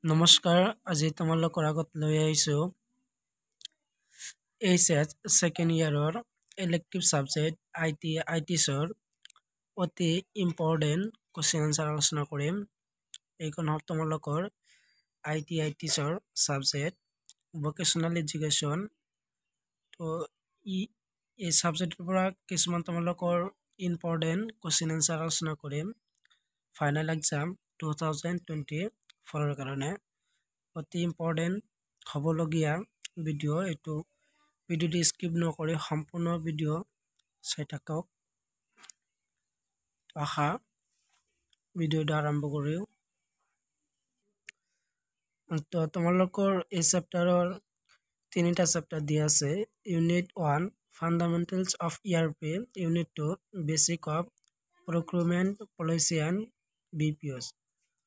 নমস্কাৰ আজি তোমালোকৰ আগত লৈ আহিছোঁ এইচএছ ছেকেণ্ড ইয়াৰৰ ইলেক্টিভ ছাবজেক্ট আইটিছৰ অতি ইম্পৰ্টেণ্ট কুৱেশ্যন আনচাৰ আলোচনা কৰিম। এইখন হ'ল তোমালোকৰ আইটিছৰ ছাবজেক্ট ভকেশ্যনেল এডুকেশ্যন। তো এই ছাবজেক্টৰ পৰা কিছুমান তোমালোকৰ ইম্পৰ্টেণ্ট কুৱেশ্যন আনচাৰ আলোচনা কৰিম ফাইনেল এক্সাম 2024 কাৰণে অতি ইম্পৰ্টেণ্ট হ'বলগীয়া ভিডিঅ'। এইটো ভিডিঅ'টি স্কিপ নকৰি সম্পূৰ্ণ ভিডিঅ' চাই থাকক। আশা ভিডিঅ'টো আৰম্ভ কৰোঁ। তো তোমালোকৰ এই চেপ্টাৰৰ তিনিটা চেপ্টাৰ দিয়া আছে। Unit 1 fundamentals of ERP, unit 2 basic of procurement policy and BPOs,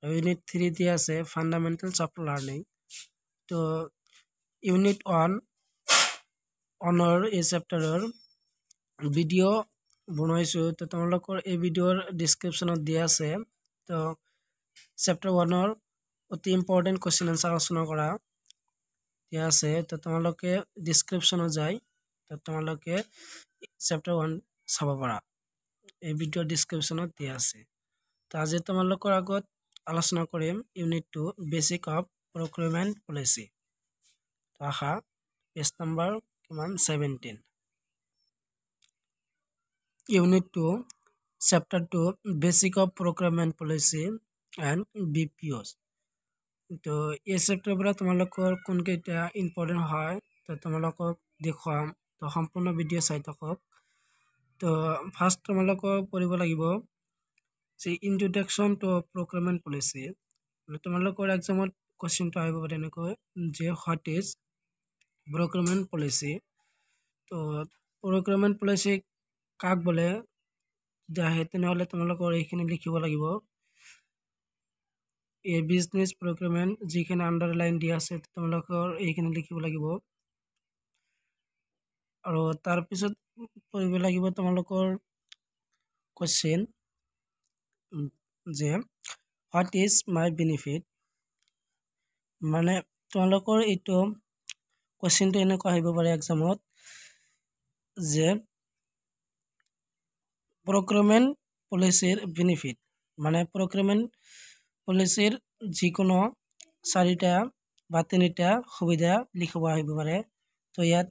unit 3 দিয়া আছে ফাণ্ডামেণ্টেলছ অফ লাৰ্ণিং। তো ইউনিট 1 এই চেপ্টাৰৰ ভিডিঅ' বনাইছোঁ। তো তোমালোকৰ এই ভিডিঅ'ৰ ডিছক্ৰিপশ্যনত দিয়া আছে। তো চেপ্টাৰ 1 অতি ইম্পৰ্টেণ্ট কুৱেশ্যন আনচাৰ আলোচনা কৰা দিয়া আছে। তো তোমালোকে ডিছক্ৰিপশ্যনত যায় তো তোমালোকে চেপ্টাৰ 1 চাব পাৰা। এই ভিডিঅ'ৰ ডিছক্ৰিপশ্যনত দিয়া আছে। তো আজি তোমালোকৰ আগত আলোচনা কৰিম unit 2 basic of procurement policy. তো আশা page number 17। Unit 2 chapter 2 basic of procurement policy and BPOs। তো এই চেপ্টাৰৰ পৰা তোমালোকৰ কোনকেইটা ইম্পৰ্টেণ্ট হয় তো তোমালোকক দেখুৱাম। তো সম্পূৰ্ণ ভিডিঅ' চাই থাকক। তো ফাৰ্ষ্ট তোমালোকক পঢ়িব লাগিব যে ইন্ট্ৰডাকশ্যন টু প্ৰক্ৰুৰমেণ্ট পলিচি। তোমালোকৰ এক্সামত কুৱেশ্যনটো আহিব পাৰে এনেকৈ যে হোৱাট ইজ প্ৰক্ৰুৰমেণ্ট পলিচি। তো প্ৰক্ৰুৰমেণ্ট পলিচি কাক বোলে যদি আহে তেনেহ'লে তোমালোকৰ এইখিনি লিখিব লাগিব। এই বিজনেছ প্ৰক্ৰুৰমেণ্ট যিখিনি আণ্ডাৰলাইন দিয়া আছে তোমালোকৰ এইখিনি লিখিব লাগিব। আৰু তাৰপিছত পঢ়িব লাগিব তোমালোকৰ কুৱেশ্যন যে হোৱাট ইজ মাই বেনিফিট। মানে তোমালোকৰ এইটো কুৱেশ্যনটো এনেকুৱা আহিব পাৰে এক্সামত যে প্ৰক্ৰুৰমেণ্ট পলিচিৰ বেনিফিট, মানে প্ৰক্ৰুৰমেণ্ট পলিচিৰ যিকোনো 4টা বা 3টা সুবিধা লিখিব আহিব পাৰে। তো ইয়াত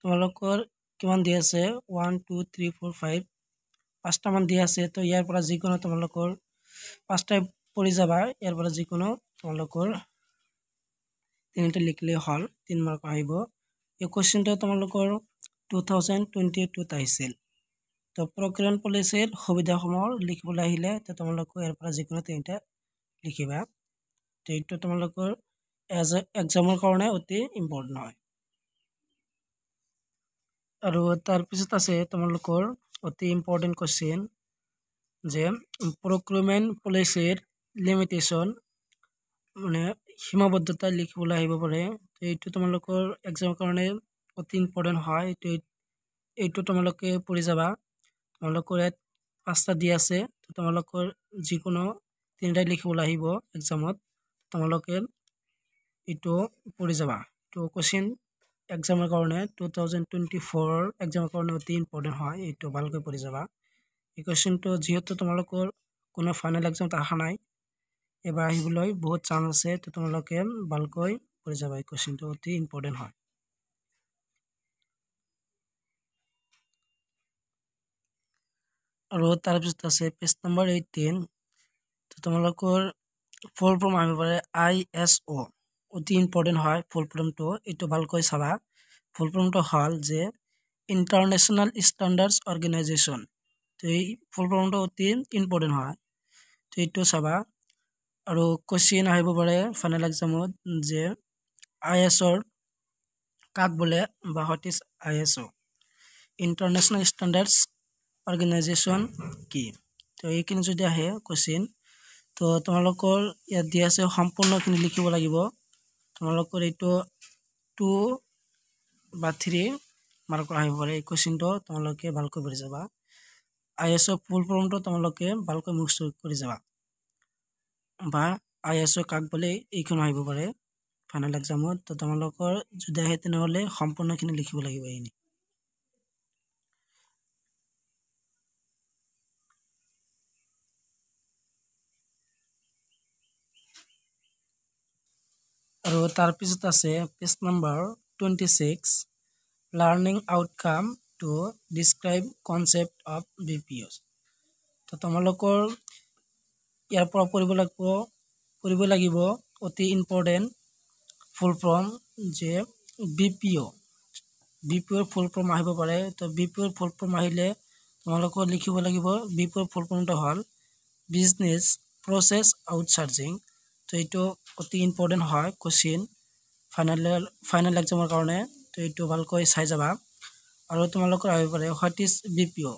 তোমালোকৰ কিমান দিয়া আছে 1 2 3 4 5 5টামান দিয়া আছে। তো ইয়াৰ পৰা যিকোনো তোমালোকৰ 5টাই পঢ়ি যাবা। ইয়াৰ পৰা যিকোনো তোমালোকৰ 3টা লিখিলে হ'ল 3 মাৰ্ক আহিব। এই কুৱেশ্যনটো তোমালোকৰ 2022 আহিছিল। তো প্ৰক্ৰুৰমেণ্ট পলিচিৰ সুবিধাসমূহ লিখিবলৈ আহিলে তো তোমালোকৰ ইয়াৰ পৰা যিকোনো 3টা লিখিবা। তো এইটো তোমালোকৰ এক্সামৰ কাৰণে অতি ইম্পৰ্টেণ্ট হয়। আৰু তাৰপিছত আছে তোমালোকৰ অতি ইম্পৰ্টেণ্ট কুৱেশ্যন যে প্ৰক্ৰুৰমেণ্ট পলিচিৰ লিমিটেশ্যন, মানে সীমাবদ্ধতা লিখিবলৈ আহিব পাৰে। এইটো তোমালোকৰ এক্সামৰ কাৰণে অতি ইম্পৰ্টেণ্ট হয়। এইটো তোমালোকে পঢ়ি যাবা। তোমালোকৰ ইয়াত 5টা দিয়া আছে। তো তোমালোকৰ যিকোনো 3টাই লিখিবলৈ আহিব এক্সামত। তোমালোকে এইটো পঢ়ি যাবা। তো কুৱেশ্যন এক্সামৰ কাৰণে 2024 এক্সামৰ কাৰণে অতি ইম্পৰ্টেণ্ট হয়। এইটো ভালকৈ পঢ়ি যাবা। এই কুৱেশ্যনটো যিহেতু তোমালোকৰ কোনো ফাইনেল এক্সামত অহা নাই, এবাৰ আহিবলৈ বহুত চান্স আছে। তো তোমালোকে ভালকৈ পঢ়ি যাবা। এই কুৱেশ্যনটো অতি ইম্পৰ্টেণ্ট হয়। আৰু তাৰপিছত আছে পেজ নম্বৰ 18। তো তোমালোকৰ ফুল ফৰ্ম আহিব পাৰে ISO, অতি ইম্পৰ্টেণ্ট হয় ফুল ফৰ্মটো। এইটো ভালকৈ চাবা। ফুল ফৰ্মটো হ'ল যে ইণ্টাৰনেশ্যনেল ষ্টেণ্ডাৰ্ডছ অৰ্গেনাইজেশ্যন। তো এই ফুল ফৰ্মটো অতি ইম্পৰ্টেণ্ট হয়। তো এইটো চাবা। আৰু কুৱেশ্যন আহিব পাৰে ফাইনেল এক্সামত যে ISOৰ কাক বোলে বা what is ISO, international standards organisation কি। তো এইখিনি যদি আহে কুৱেশ্যন তো তোমালোকৰ ইয়াত দিয়া আছে সম্পূৰ্ণখিনি লিখিব লাগিব। তোমালোকৰ এইটো 2 বা 3 মাৰ্কৰ আহিব পাৰে। এই কুৱেশ্যনটো তোমালোকে ভালকৈ পঢ়ি যাবা। ISO ফুল ফৰ্মটো তোমালোকে ভালকৈ মুখস্থ কৰি যাবা বা ISO কাক বোলে এইখন আহিব পাৰে ফাইনেল এক্সামত। তো তোমালোকৰ যদি আহে তেনেহ'লে সম্পূৰ্ণখিনি লিখিব লাগিব এইখিনি। আৰু তাৰপিছত আছে page number 26 learning outcome to describe concept of BPOs। তো তোমালোকৰ ইয়াৰ পৰা পঢ়িব লাগিব অতি ইম্পৰ্টেণ্ট ফুল ফৰ্ম যে BPOৰ ফুল ফৰ্ম আহিব পাৰে। তো BPOৰ ফুল ফৰ্ম আহিলে তোমালোকৰ লিখিব লাগিব BPOৰ ফুল ফৰ্মটো হ'ল বিজনেছ প্ৰচেছ আউটচাৰ্জিং। তো এইটো অতি ইম্পৰ্টেণ্ট হয় কোশ্চিন ফাইনেল এক্সামৰ কাৰণে। তো এইটো ভালকৈ চাই যাবা। আৰু তোমালোকৰ আহিব পাৰে what is BPO।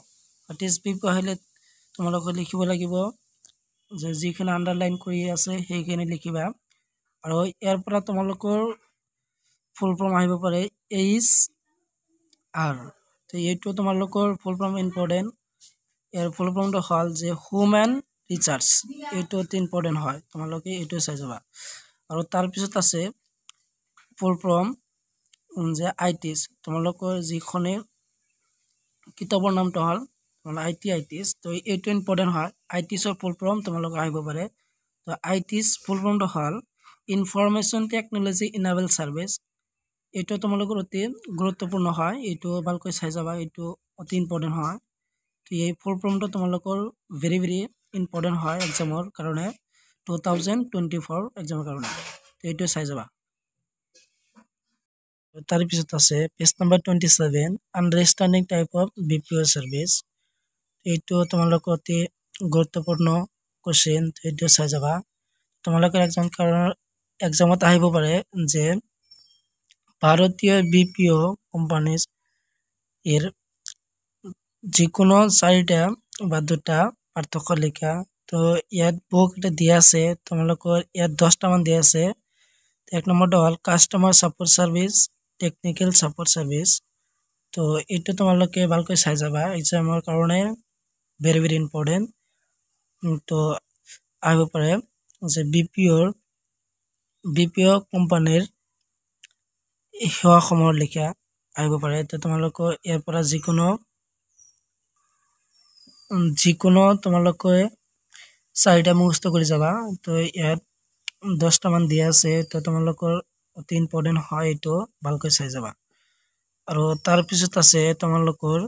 What is BPO আহিলে তোমালোকে লিখিব লাগিব যে যিখিনি আণ্ডাৰলাইন কৰি আছে সেইখিনি লিখিবা। আৰু ইয়াৰ পৰা তোমালোকৰ ফুল ফৰ্ম আহিব পাৰে HR। তো এইটো তোমালোকৰ ফুল ফৰ্ম ইম্পৰ্টেণ্ট। ইয়াৰ ফুল ফৰ্মটো হ'ল যে হিউমেন ৰিচাৰ্চ। এইটো অতি ইম্পৰ্টেণ্ট হয়, তোমালোকে এইটো চাই যাবা। আৰু তাৰপিছত আছে ফুল ফৰ্ম যে ITs। তোমালোকৰ যিখনে কিতাপৰ নামটো হ'ল ITs। তো এইটো ইম্পৰ্টেণ্ট হয়। ITছৰ ফুল ফৰ্ম তোমালোকৰ আহিব পাৰে। তো ITছ ফুল ফৰ্মটো হ'ল ইনফৰমেশ্যন টেকন'লজি ইনেবল ছাৰ্ভিচ। এইটো তোমালোকৰ অতি গুৰুত্বপূৰ্ণ হয়, এইটো ভালকৈ চাই যাবা, এইটো অতি ইম্পৰ্টেণ্ট হয়। তো এই ফুল ফৰ্মটো তোমালোকৰ ভেৰি ইম্পৰ্টেণ্ট হয় এক্সামৰ কাৰণে 2024 এক্সামৰ কাৰণে। তো এইটো চাই যাবা। তাৰপিছত আছে page number 27 understanding type of BPO service. এইটো তোমালোকৰ অতি গুৰুত্বপূৰ্ণ কোশ্চিন, এইটো চাই যাবা। তোমালোকৰ এক্সামত আহিব পাৰে যে ভাৰতীয় BPO কোম্পানীজ এৰ যিকোনো 4টা বা 2টা পাৰ্থক্য লিখা। তো ইয়াত বহুকেইটা দিয়া আছে, তোমালোকৰ ইয়াত 10টা মান দিয়া আছে। এক নম্বৰটো হ'ল customer support service, technical support service. তো এইটো তোমালোকে ভালকৈ চাই যাবা, এক্সামৰ কাৰণে ভেৰি ইম্পৰ্টেণ্ট। তো আহিব পাৰে যে BPO কোম্পানীৰ সেৱাসমূহ লিখা আহিব পাৰে। তো তোমালোকৰ ইয়াৰ পৰা যিকোনো তোমালোকে 4টা মুখস্থ কৰি যাবা। তো ইয়াত 10টা মান দিয়া আছে, তো তোমালোকৰ অতি ইম্পৰ্টেণ্ট হয়, এইটো ভালকৈ চাই যাবা। আৰু তাৰপিছত আছে তোমালোকৰ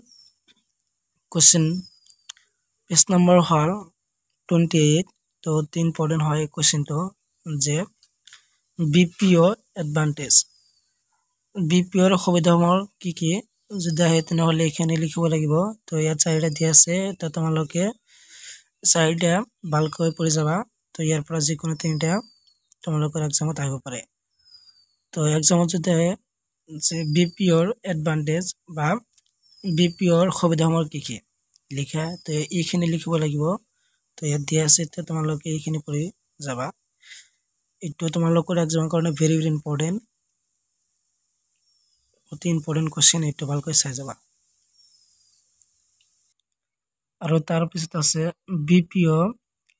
কোশ্চিন পেজ নম্বৰ হ'ল 28। তো অতি ইম্পৰ্টেণ্ট হয় এই কোশ্চিনটো যে BPO এডভান্টেজ। BPOৰ সুবিধাসমূহ কি যদি আহে তেনেহ'লে এইখিনি লিখিব লাগিব। তো ইয়াত 4টা দিয়া আছে, তো তোমালোকে 4টা ভালকৈ পঢ়ি যাবা। তো ইয়াৰ পৰা যিকোনো 3টা তোমালোকৰ এক্সামত আহিব পাৰে। তো এক্সামত যদি আহে যে BPOৰ এডভান্টেজ বা BPOৰ সুবিধাসমূহ কি লিখা, তো এইখিনি লিখিব লাগিব। তো ইয়াত দিয়া আছে, তো তোমালোকে এইখিনি পঢ়ি যাবা। এইটো তোমালোকৰ এক্সামৰ কাৰণে ভেৰি ইম্পৰ্টেণ্ট, অতি ইম্পৰ্টেণ্ট কোশ্চিন, এইটো ভালকৈ চাই যাবা। আৰু তাৰপিছত আছে BPO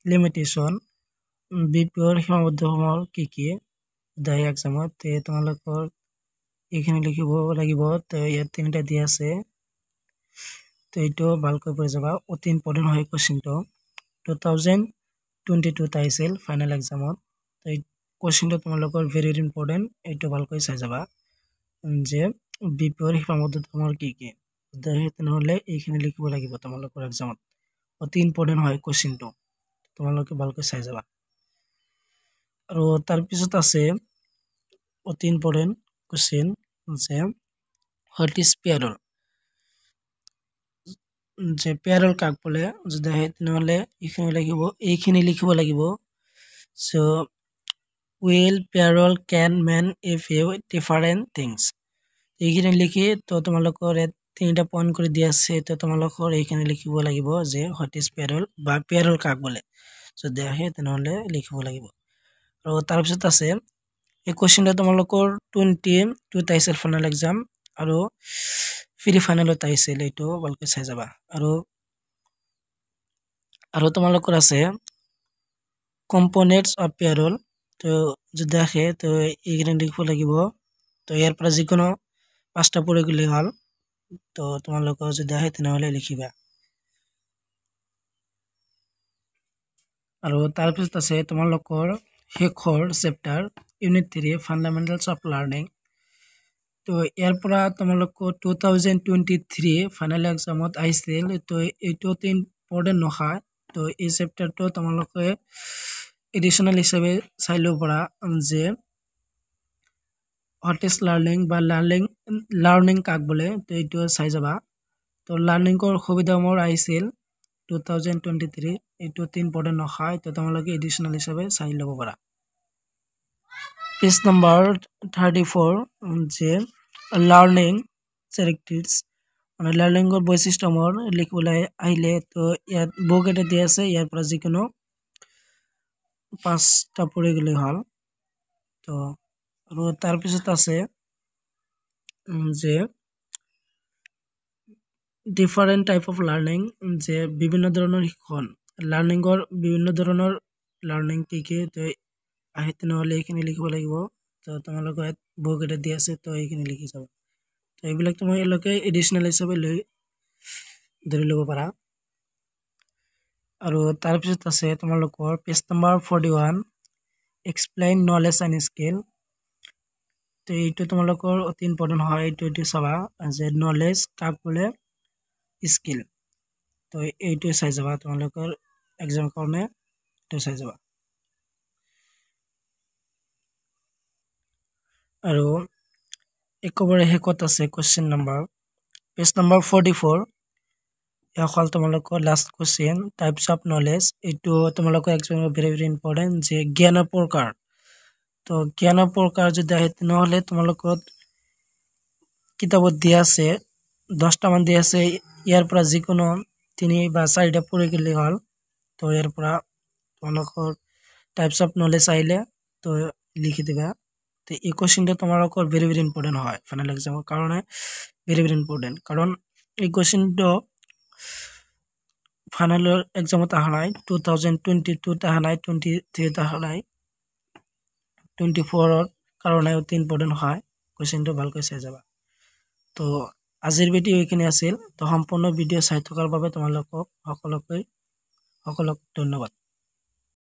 লিমিটেশ্যন। BPOৰ সীমাবদ্ধসমূহ কি দায় এক্সামত, তোমালোকৰ এইখিনি লিখিব লাগিব। তো ইয়াত 3টা দিয়া আছে, তো এইটো ভালকৈ পঢ়ি যাবা, অতি ইম্পৰ্টেণ্ট হয় কোশ্চিনটো। 2022 আহিছিল ফাইনেল এক্সামত। তো এই কোশ্চিনটো তোমালোকৰ ভেৰি ইম্পৰ্টেণ্ট, এইটো ভালকৈ চাই যাবা যে BPOৰ সীমাবদ্ধসমূহ কি তেনেহ'লে এইখিনি লিখিব লাগিব তোমালোকৰ এক্সামত, অতি ইম্পৰ্টেণ্ট হয় কোশ্চিনটো, তোমালোকে ভালকৈ চাই যাবা। আৰু তাৰপিছত আছে অতি ইম্পৰ্টেণ্ট কোশ্চিন যে হোৱাট ইজ পেৰল। যে পেৰল কাক বোলে যদি আহে তেনেহ'লে এইখিনি লিখিব লাগিব। So' will payroll can mean a few different things. এইখিনি লিখি তো তোমালোকৰ 3টা পইণ্ট কৰি দিয়া আছে, তো তোমালোকৰ এইখিনি লিখিব লাগিব যে হোৱাট ইজ পেৰল বা পেৰল কাক বোলে যদি আহে তেনেহ'লে লিখিব লাগিব। আৰু তাৰপিছত আছে এই কোশ্চিনটো তোমালোকৰ 22 আহিছিল ফাইনেল এক্সাম আৰু প্ৰি ফাইনেলত আহিছিল, এইটো ভালকৈ চাই যাবা। আৰু তোমালোকৰ আছে কম্পোনেন্টস অফ পেৰোল তো যদি দেখে তো এইখানে লিখব লাগিব তো ইয়াৰ পৰা যিকোনো পাঁচটা পড়ে গ'লে হ'ল তো তোমালোকৰ যদি আহে তেনেহ'লে লিখিবা আৰু তাৰপিছত আছে তোমালোকৰ শেষৰ chapter unit 3 fundamentals of learning তো ইয়াৰ পৰা তোমালোকৰ 2023 ফাইনেল এক্সামত আহিছিল তো এইটো ইম্পৰ্টেণ্ট নহয় তো এই চেপ্টাৰটো তোমালোকে এডিশনাল হিচাপে চাই ল'ব পাৰা যে হোৱাট ইজ লাৰ্ণিং বা লাৰ্ণিং কাক বোলে তো এইটো চাই যাবা তো লাৰ্ণিঙৰ সুবিধাসমূহ আহিছিল 2023 এইটো ইম্পৰ্টেণ্ট নহয় তো তোমালোকে এডিশনাল হিচাপে চাই ল'ব পাৰা পেজ নম্বৰ 34 যে লাৰ্ণিং কেৰেক্টাৰিষ্টিক্স মানে লাৰ্ণিঙৰ বৈশিষ্ট্যসমূহ লিখিবলৈ আহিলে তো ইয়াত বুক এটা দিয়া আছে ইয়াৰ পৰা যিকোনো পাঁচটা পড়ে গ'লে হ'ল তো আৰু তাৰপিছত আছে যে ডিফাৰেন্ট টাইপ অফ লাৰ্নিং যে বিভিন্ন ধৰণৰ শিক্ষণ লাৰ্ণিঙৰ বিভিন্ন ধৰণৰ লাৰ্ণিং কি তো আহে তেনেহ'লে এইখিনি লিখিব লাগিব তো তোমালোকৰ ইয়াত বুক এটা দিয়া আছে তো এইখিনি লিখি যাব তো এইবিলাক তোমালোকে এডিশনাল হিচাপে লৈ ধৰি ল'ব পাৰা আৰু তাৰপিছত আছে তোমালোকৰ page number 41 explain knowledge and skill তো এইটো তোমালোকৰ অতি ইম্পৰ্টেণ্ট হয় এইটো চাবা যে নলেজ কাক বোলে স্কিল তো এইটো চাই যাবা তোমালোকৰ এক্সাম কাৰণে এইটো চাই যাবা আৰু একেবাৰে শেষত আছে কুৱেশ্যন নম্বৰ পেজ নম্বৰ 44 এয়া তোমালোকৰ last question types of knowledge এইটো তোমালোকৰ এক্সামৰ ভেৰি ইম্পৰ্টেণ্ট যে জ্ঞানৰ প্ৰকাৰ তো জ্ঞানৰ প্ৰকাৰ যদি আহে তেনেহ'লে তোমালোকৰ কিতাপত দিয়া আছে 10টা মান দিয়া আছে ইয়াৰ পৰা যিকোনো 3 বা 4টা পঢ়ি গ'লে হ'ল তো ইয়াৰ পৰা তোমালোকৰ টাইপছ অফ নলেজ আহিলে তো লিখি দিবা তো এই কুৱেশ্যনটো তোমালোকৰ ভেৰি ইম্পৰ্টেণ্ট হয় ফাইনেল এক্সামৰ কাৰণে ভেৰি ইম্পৰ্টেণ্ট কাৰণ এই কুৱেশ্যনটো ফাইনেলৰ এক্সামত অহা নাই 2022 অহা নাই 23 অহা নাই 24 কাৰণে অতি ইম্পৰ্টেণ্ট হয় কুৱেশ্যনটো ভালকৈ চাই যাবা তো আজিৰ ভিডিঅ' এইখিনি আছিল তো সম্পূৰ্ণ ভিডিঅ' চাই থকাৰ বাবে তোমালোকক সকলোক ধন্যবাদ